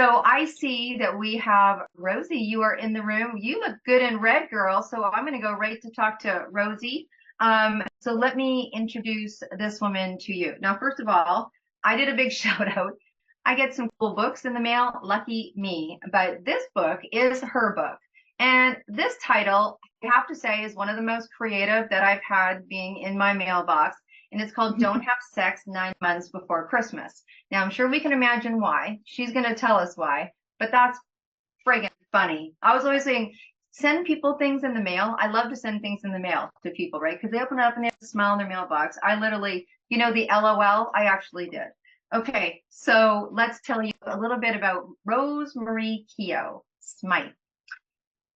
So I see that we have Rosie. You are in the room. You look good in red, girl. So I'm going to go right to talk to Rosie. So let me introduce this woman to you. Now, first of all, I did a big shout out. I get some cool books in the mail. Lucky me. But this book is her book. And this title, I have to say, is one of the most creative that I've had being in my mailbox. And it's called Don't Have Sex 9 Months Before Christmas. Now, I'm sure we can imagine why. She's going to tell us why, but that's friggin' funny. I was always saying, send people things in the mail. I love to send things in the mail to people, right? Because they open it up and they have a smile in their mailbox. I literally, the LOL, I actually did. Okay, so let's tell you a little bit about Rosemarie Keogh Smyth.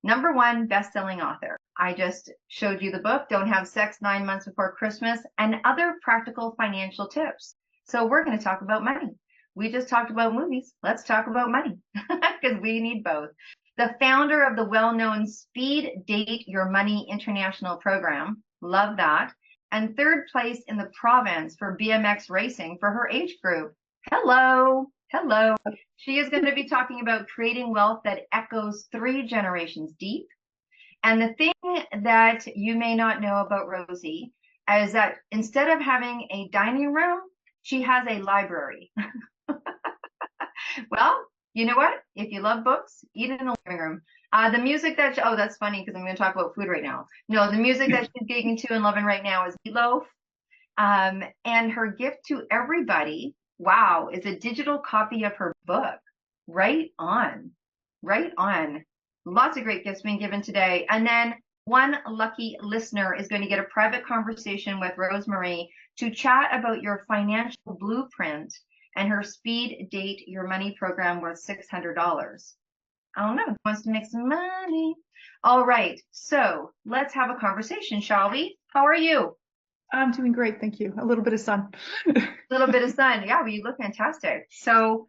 #1 best-selling author. I just showed you the book, Don't Have Sex 9 Months Before Christmas, and other practical financial tips. So we're going to talk about money. We just talked about movies. Let's talk about money because we need both. The founder of the well-known Speed Date Your Money International program. Love that. And 3rd place in the province for BMX racing for her age group. Hello. Hello. She is going to be talking about creating wealth that echoes 3 generations deep. And the thing that you may not know about Rosie is that instead of having a dining room, she has a library. Well, you know what? If you love books, eat it in the living room. The music that, oh, that's funny because I'm going to talk about food right now. No, the music that she's gigging to and loving right now is Meatloaf. And her gift to everybody, wow, is a digital copy of her book. Right on. Right on. Lots of great gifts being given today. And then one lucky listener is going to get a private conversation with Rosemarie to chat about your financial blueprint and her Speed Date Your Money program worth $600. I don't know. Who wants to make some money? All right. So let's have a conversation, shall we? How are you? I'm doing great, thank you. A little bit of sun. A little bit of sun. Yeah, well, you look fantastic. So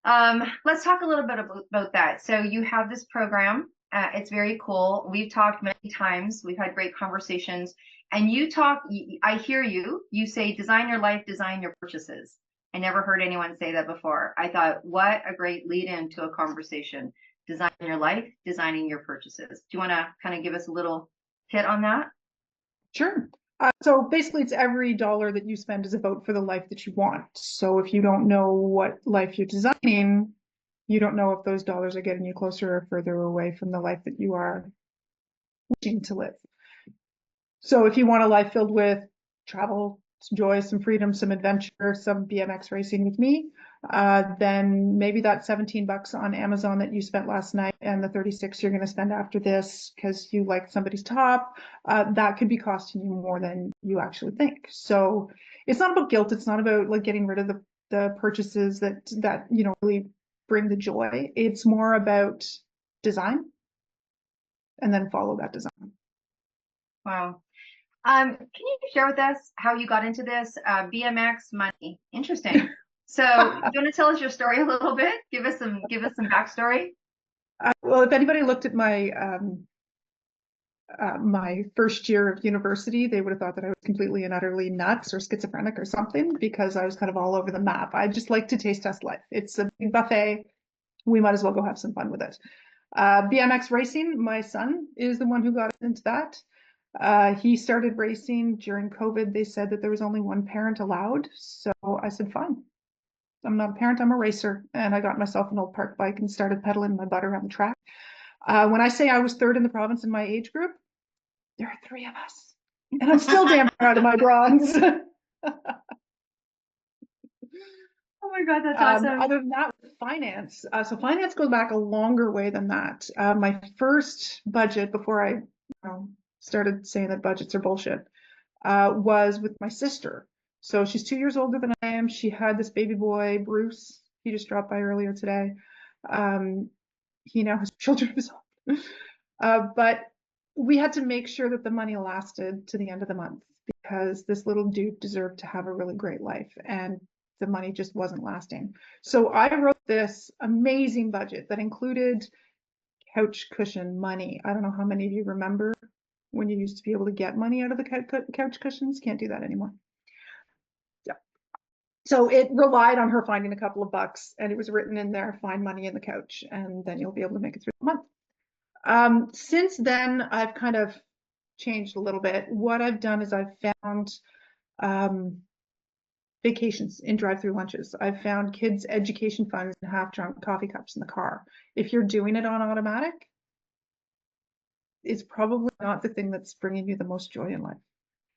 let's talk a little bit about that. So you have this program. It's very cool. We've talked many times. We've had great conversations. And you talk, I hear you. You say, design your life, design your purchases. I never heard anyone say that before. I thought, what a great lead in to a conversation. Design your life, designing your purchases. Do you want to kind of give us a little hit on that? Sure. So basically, it's every dollar that you spend is a vote for the life that you want. So if you don't know what life you're designing, you don't know if those dollars are getting you closer or further away from the life that you are wishing to live. So if you want a life filled with travel, some joy, some freedom, some adventure, some BMX racing with me, then maybe that $17 on Amazon that you spent last night and the 36 you're going to spend after this because you liked somebody's top, that could be costing you more than you actually think. So it's not about guilt. It's not about like getting rid of the purchases that really bring the joy. It's more about design and then follow that design. Wow. Can you share with us how you got into this BMX money? Interesting. So, do you want to tell us your story a little bit? Give us some backstory. Well, if anybody looked at my my first year of university, they would have thought that I was completely and utterly nuts or schizophrenic or something because I was kind of all over the map. I just like to taste test life. It's a big buffet. We might as well go have some fun with it. BMX racing, my son is the one who got us into that. He started racing during COVID. They said that there was only one parent allowed. So I said, fine. I'm not a parent, I'm a racer. And I got myself an old park bike and started pedaling my butt around the track. When I say I was 3rd in the province in my age group, there are 3 of us. And I'm still damn proud of my bronze. Oh my God, that's awesome. Other than that, finance. So finance goes back a longer way than that. My first budget before I started saying that budgets are bullshit was with my sister. So she's 2 years older than I am. She had this baby boy, Bruce. He just dropped by earlier today. He now has children of his own. But we had to make sure that the money lasted to the end of the month because this little dude deserved to have a really great life. And the money just wasn't lasting. So I wrote this amazing budget that included couch cushion money. I don't know how many of you remember when you used to be able to get money out of the couch cushions. Can't do that anymore. Yeah. So it relied on her finding a couple of bucks, and it was written in there, find money in the couch, and then you'll be able to make it through the month. Since then, I've kind of changed a little bit. What I've done is I've found vacations in drive-through lunches. I've found kids' education funds and half-drunk coffee cups in the car. If you're doing it on automatic, it's probably not the thing that's bringing you the most joy in life.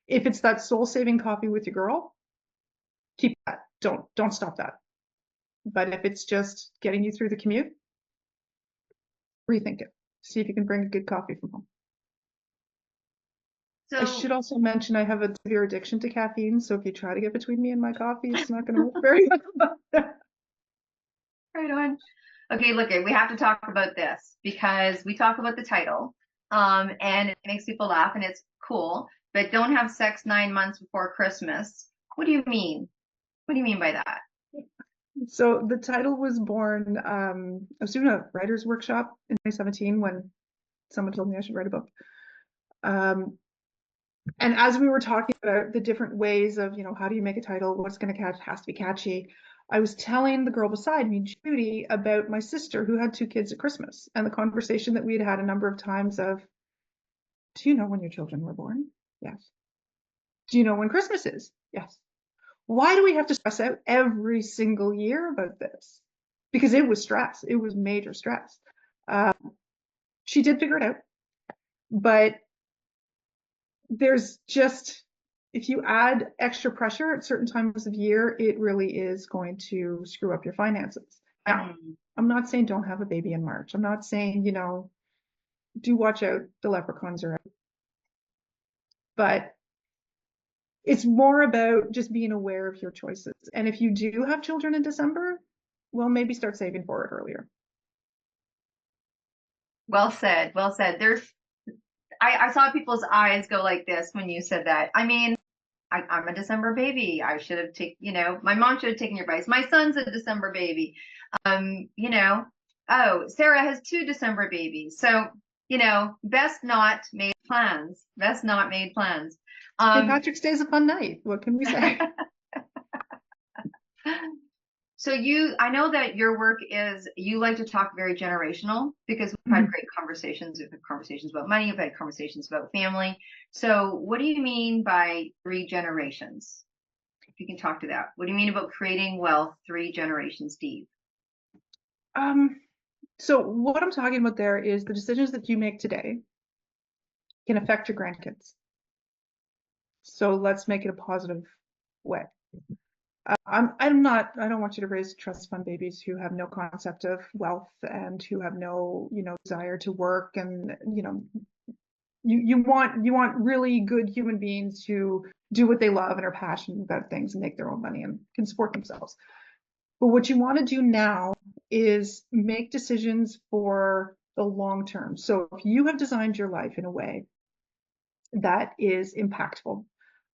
If it's that soul-saving coffee with your girl, keep that. Don't stop that. But if it's just getting you through the commute, rethink it. See if you can bring a good coffee from home. I So, should also mention I have a severe addiction to caffeine, so if you try to get between me and my coffee, it's not going to work very well. right on. Okay, look, we have to talk about this because we talk about the title, and it makes people laugh and it's cool, but don't have sex 9 months before Christmas. What do you mean? What do you mean by that? So the title was born, I was doing a writer's workshop in 2017 when someone told me I should write a book. And as we were talking about the different ways of, how do you make a title, what's going to catch, has to be catchy, I was telling the girl beside me, Judy, about my sister who had 2 kids at Christmas and the conversation that we had had a number of times of, do you know when your children were born? Yes. Do you know when Christmas is? Yes. Why do we have to stress out every single year about this? Because it was stress. It was major stress. She did figure it out, but there's just, if you add extra pressure at certain times of year, it really is going to screw up your finances. Now, I'm not saying don't have a baby in March. I'm not saying, do watch out, the leprechauns are out. But it's more about just being aware of your choices. And if you do have children in December, well, maybe start saving for it earlier. Well said. Well said. I saw people's eyes go like this when you said that. I mean, I'm a December baby. I should have taken, my mom should have taken your advice. My son's a December baby. Oh, Sarah has 2 December babies. So, best not made plans. Best not made plans. St. Patrick's Day is a fun night. What can we say? So I know that your work is, you like to talk very generational because we've had great conversations. We've had conversations about money. We've had conversations about family. So what do you mean by 3 generations? If you can talk to that. What do you mean about creating wealth 3 generations deep? So what I'm talking about there is the decisions that you make today can affect your grandkids. So let's make it a positive way. I don't want you to raise trust fund babies who have no concept of wealth and who have no, desire to work. And, you want really good human beings who do what they love and are passionate about things and make their own money and can support themselves. But what you want to do now is make decisions for the long term. So if you have designed your life in a way that is impactful,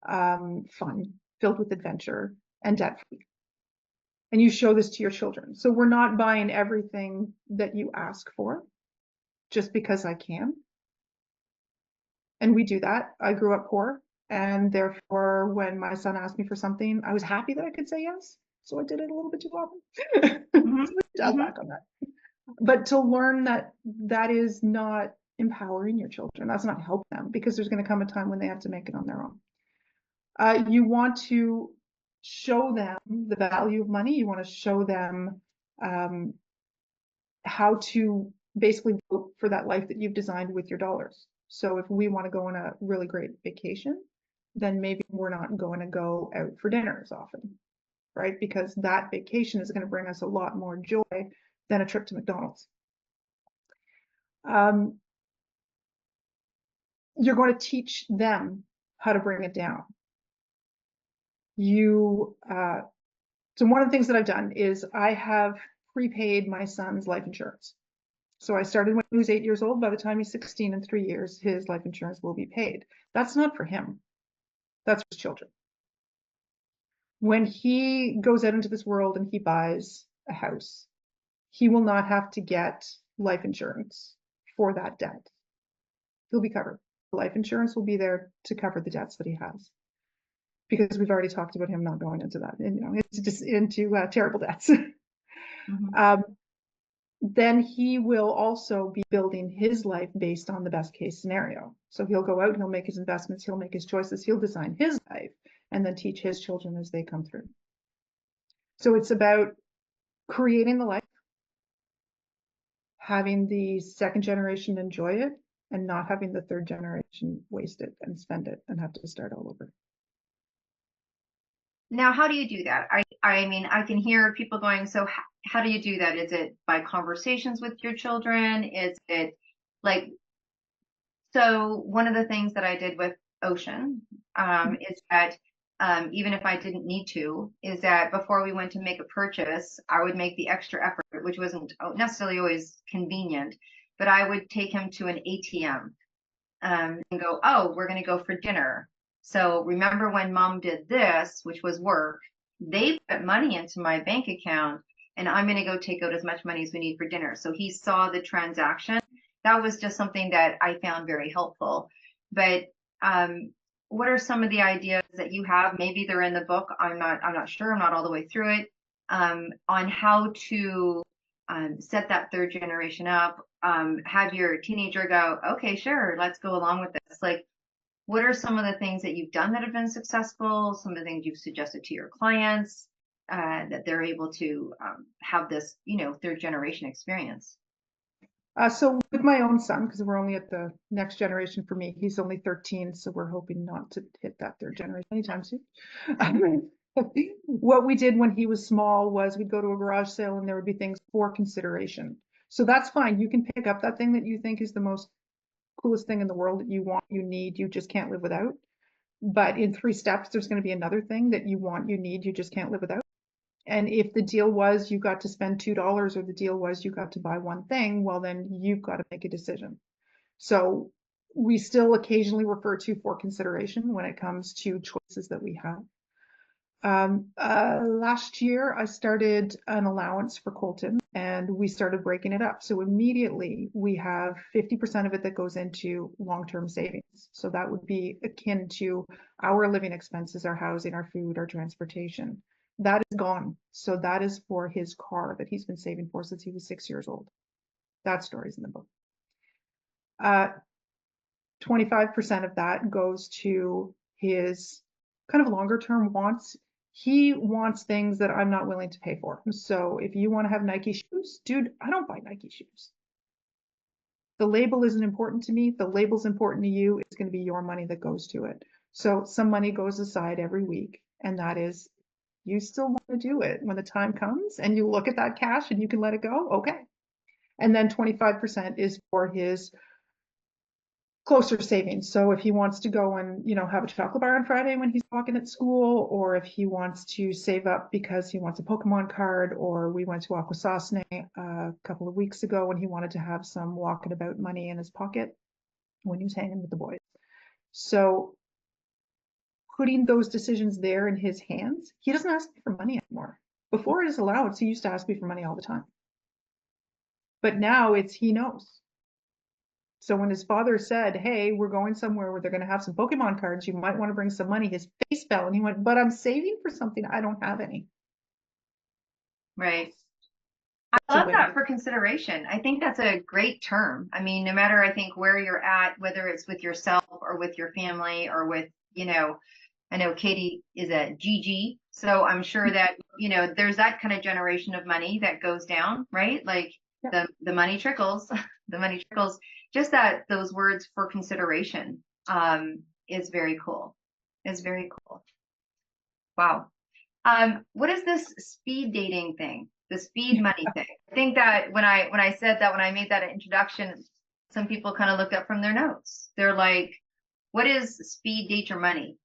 fun, filled with adventure, and debt-free, and you show this to your children. So we're not buying everything that you ask for just because I can. And we do that. I grew up poor, and therefore when my son asked me for something, I was happy that I could say yes. So I did it a little bit too often. Dial back on that. But to learn that that is not empowering your children, that's not helping them, because there's going to come a time when they have to make it on their own. You want to show them the value of money. You want to show them how to basically vote for that life that you've designed with your dollars. So if we want to go on a really great vacation, then maybe we're not going to go out for dinner as often, right? Because that vacation is going to bring us a lot more joy than a trip to McDonald's. You're going to teach them how to bring it down. So one of the things that I've done is I have prepaid my son's life insurance. So I started when he was 8 years old. By the time he's 16 in 3 years, his life insurance will be paid. That's not for him. That's for his children. When he goes out into this world and he buys a house, he will not have to get life insurance for that debt. He'll be covered. The life insurance will be there to cover the debts that he has. because we've already talked about him not going into that, and it's just into terrible debts. Mhm. um, then he will also be building his life based on the best case scenario. So he'll go out and he'll make his investments, he'll make his choices, he'll design his life, and then teach his children as they come through. So it's about creating the life, having the second generation enjoy it, and not having the third generation waste it and spend it and have to start all over. Now, how do you do that? I mean, I can hear people going, so how do you do that? Is it by conversations with your children? Is it like, so one of the things that I did with Ocean is that even if I didn't need to, is that before we went to make a purchase, I would make the extra effort, which wasn't necessarily always convenient, but I would take him to an ATM and go, oh, we're going to go for dinner. So remember when mom did this, which was work, they put money into my bank account and I'm going to go take out as much money as we need for dinner. So he saw the transaction. That was just something that I found very helpful. But what are some of the ideas that you have? Maybe they're in the book. I'm not sure. I'm not all the way through it. On how to set that third generation up, have your teenager go, okay, sure, let's go along with this. Like, what are some of the things that you've done that have been successful? Some of the things you've suggested to your clients that they're able to have this, third generation experience. So with my own son, because we're only at the next generation for me, he's only 13, so we're hoping not to hit that third generation anytime soon. What we did when he was small was we'd go to a garage sale and there would be things for consideration. So that's fine. You can pick up that thing that you think is the most coolest thing in the world that you want, you need, you just can't live without. But in 3 steps, there's going to be another thing that you want, you need, you just can't live without. And if the deal was you got to spend $2 or the deal was you got to buy one thing, well, then you've got to make a decision. So we still occasionally refer to for consideration when it comes to choices that we have. Last year, I started an allowance for Colton and we started breaking it up. So immediately we have 50% of it that goes into long-term savings. So that would be akin to our living expenses, our housing, our food, our transportation. That is gone. So that is for his car that he's been saving for since he was 6 years old. That story's in the book. 25% of that goes to his kind of longer term wants. He wants things that I'm not willing to pay for. So if you want to have Nike shoes, dude, I don't buy Nike shoes. The label isn't important to me. The label's important to you. It's going to be your money that goes to it. So some money goes aside every week, and that is, you still want to do it when the time comes and you look at that cash and you can let it go. Okay. And then 25% is for his closer savings. So if he wants to go and, have a chocolate bar on Friday when he's walking at school, or if he wants to save up because he wants a Pokemon card, or we went to Akwesasne a couple of weeks ago when he wanted to have some walking about money in his pocket when he was hanging with the boys. So putting those decisions there in his hands, he doesn't ask me for money anymore. Before his allowance, he used to ask me for money all the time. But now he knows. So when his father said, hey, we're going somewhere where they're going to have some Pokemon cards, you might want to bring some money, his face fell and he went, but I'm saving for something. I don't have any. Right. I love that for consideration. I think that's a great term. I mean, no matter I think where you're at, whether it's with yourself or with your family or with, I know Katie is a GG, so I'm sure that, there's that kind of generation of money that goes down, right? Like the money trickles, the money trickles. Just that those words for consideration is very cool. Is very cool. Wow. What is this speed dating thing? The speed money thing? I think that when I said that, when I made that introduction, some people kind of looked up from their notes. They're like, what is speed date your money?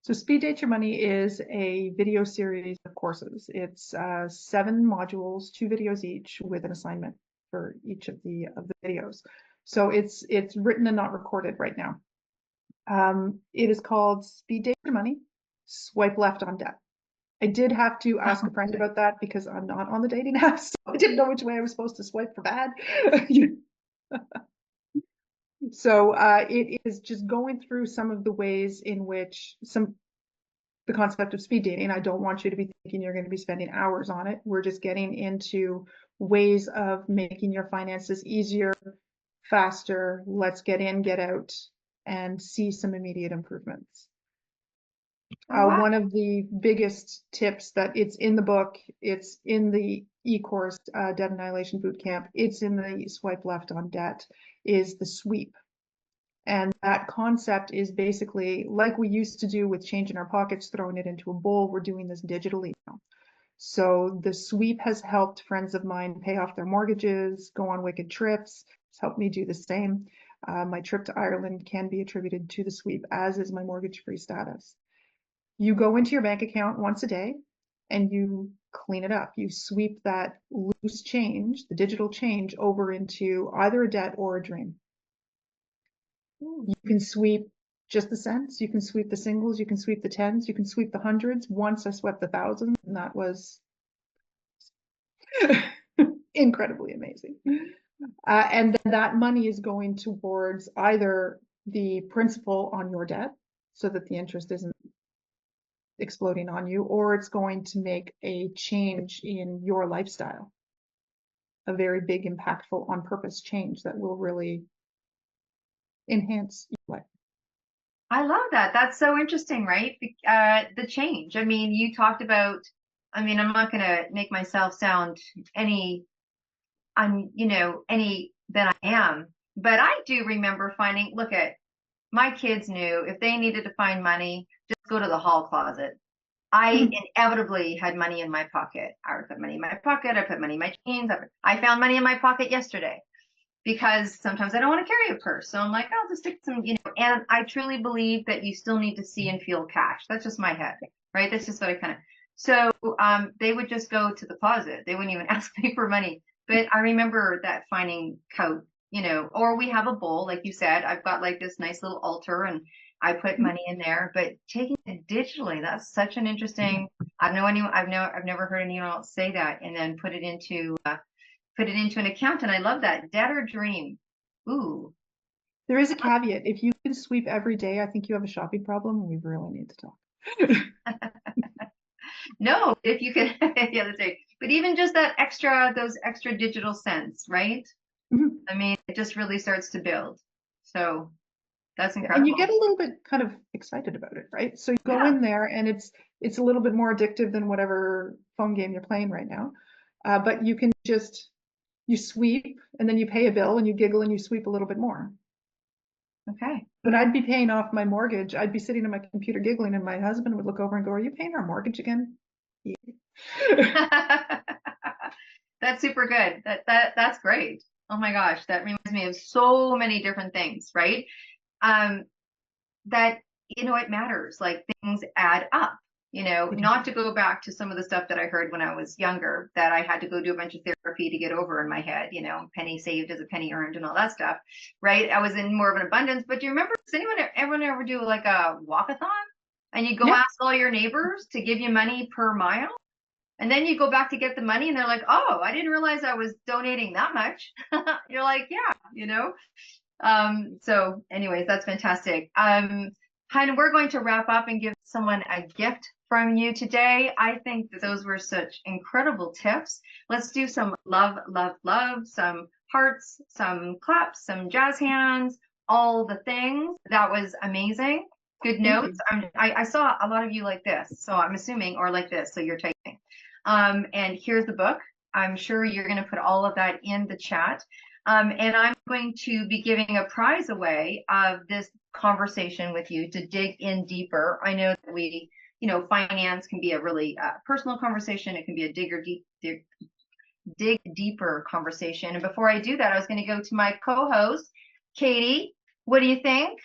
So Speed Date Your Money is a video series of courses. It's 7 modules, 2 videos each, with an assignment for each of the videos. So it's written and not recorded right now. It is called Speed Date Your Money, Swipe Left on Debt. I did have to ask a friend about that because I'm not on the dating app, so I didn't know which way I was supposed to swipe for bad. So it is just going through some of the ways in which the concept of speed dating. I don't want you to be thinking you're going to be spending hours on it. We're just getting into ways of making your finances easier, faster. Let's get in, get out, and see some immediate improvements. Oh, wow. One of the biggest tips that it's in the book, it's in the e-course, Debt Annihilation Bootcamp, it's in the Swipe Left on Debt, is the sweep. And that concept is basically like we used to do with change in our pockets, throwing it into a bowl. We're doing this digitally now. So the sweep has helped friends of mine pay off their mortgages, go on wicked trips. It's helped me do the same. My trip to Ireland can be attributed to the sweep, as is my mortgage-free status. You go into your bank account once a day and you clean it up. You sweep that loose change, the digital change, over into either a debt or a dream. You can sweep just the cents, you can sweep the singles, you can sweep the tens, you can sweep the hundreds. Once I swept the thousands, and that was incredibly amazing. And then that money is going towards either the principal on your debt so that the interest isn't exploding on you, or it's going to make a change in your lifestyle, a very big, impactful, on purpose change that will really enhance your life. I love that. That's so interesting, right? The change. I mean, you talked about, I mean, I'm not going to make myself sound any, any than I am, but I do remember finding, look at my kids knew if they needed to find money, just go to the hall closet. I inevitably had money in my pocket. I would put money in my pocket. I put money in my jeans. I found money in my pocket yesterday because sometimes I don't want to carry a purse. So I'm like, I'll just stick some, and I truly believe that you still need to see and feel cash. That's just my head, right? That's just what I kind of, so they would just go to the closet. They wouldn't even ask me for money. But I remember that finding coat, or we have a bowl, like you said, I've got like this nice little altar and I put money in there, but taking it digitally, that's such an interesting, I've never heard anyone else say that, and then put it into an account. And I love that. Debt or dream. Ooh. There is a caveat. If you can sweep every day, I think you have a shopping problem. We really need to talk. No, if you can, yeah, that's right. But even just those extra digital cents, right? I mean, it just really starts to build. So that's And incredible. you get a little bit kind of excited about it, right? So you go in there and it's a little bit more addictive than whatever phone game you're playing right now. But you can you sweep and then you pay a bill and you giggle and you sweep a little bit more. Okay. When I'd be paying off my mortgage, I'd be sitting on my computer giggling and my husband would look over and go, "Are you paying our mortgage again?" Yeah. That's super good. That's great. Oh my gosh, that reminds me of so many different things, right? That it matters. Like things add up. Not to go back to some of the stuff that I heard when I was younger, that I had to go do a bunch of therapy to get over in my head, penny saved is a penny earned and all that stuff, right? I was in more of an abundance. But do you remember, does everyone ever do like a walkathon? And you go Yeah. ask all your neighbors to give you money per mile? And then you go back to get the money and they're like, oh, I didn't realize I was donating that much. You're like, yeah. So anyways, that's fantastic. Kind we're going to wrap up and give someone a gift from you today. I think that those were such incredible tips. Let's do some love, love, love, some hearts, some claps, some jazz hands, all the things. That was amazing. Good notes. I saw a lot of you like this, so I'm assuming, or like this, so you're typing. And here's the book. I'm sure you're going to put all of that in the chat. And I'm going to be giving a prize away of this conversation with you to dig in deeper. I know that finance can be a really personal conversation. It can be a dig deeper conversation. And before I do that, I was going to go to my co-host, Katie. What do you think?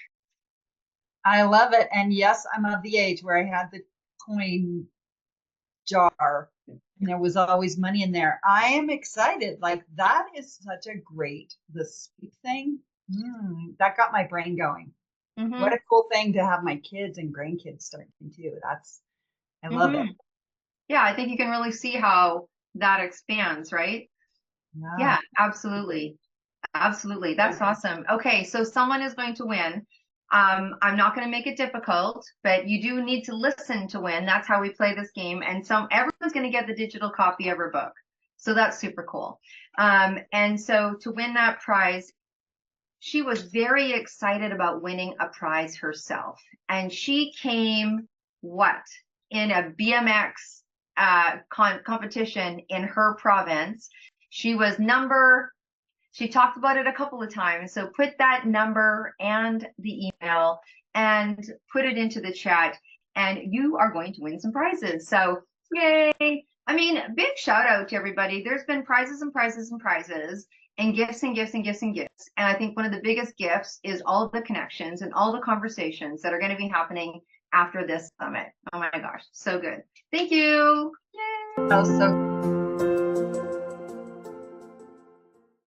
I love it. And yes, I'm of the age where I had the coin jar and there was always money in there. I am excited. Like that is such a the sweet thing. That got my brain going. What a cool thing to have my kids and grandkids starting too. I love it. Yeah, I think you can really see how that expands, right? Yeah, absolutely. Absolutely. That's awesome. Okay, so someone is going to win I'm not going to make it difficult, but you do need to listen to win. That's how we play this game. And everyone's going to get the digital copy of her book. So that's super cool. And so to win that prize, she was very excited about winning a prize herself. And she came, in a BMX competition in her province. She talked about it a couple of times. So put that number and the email and put it into the chat, and you are going to win some prizes. So yay. I mean, big shout out to everybody. There's been prizes and prizes and prizes and gifts and gifts and gifts and gifts. And I think one of the biggest gifts is all of the connections and all the conversations that are going to be happening after this summit. Oh my gosh, so good. Thank you. Yay. Oh, so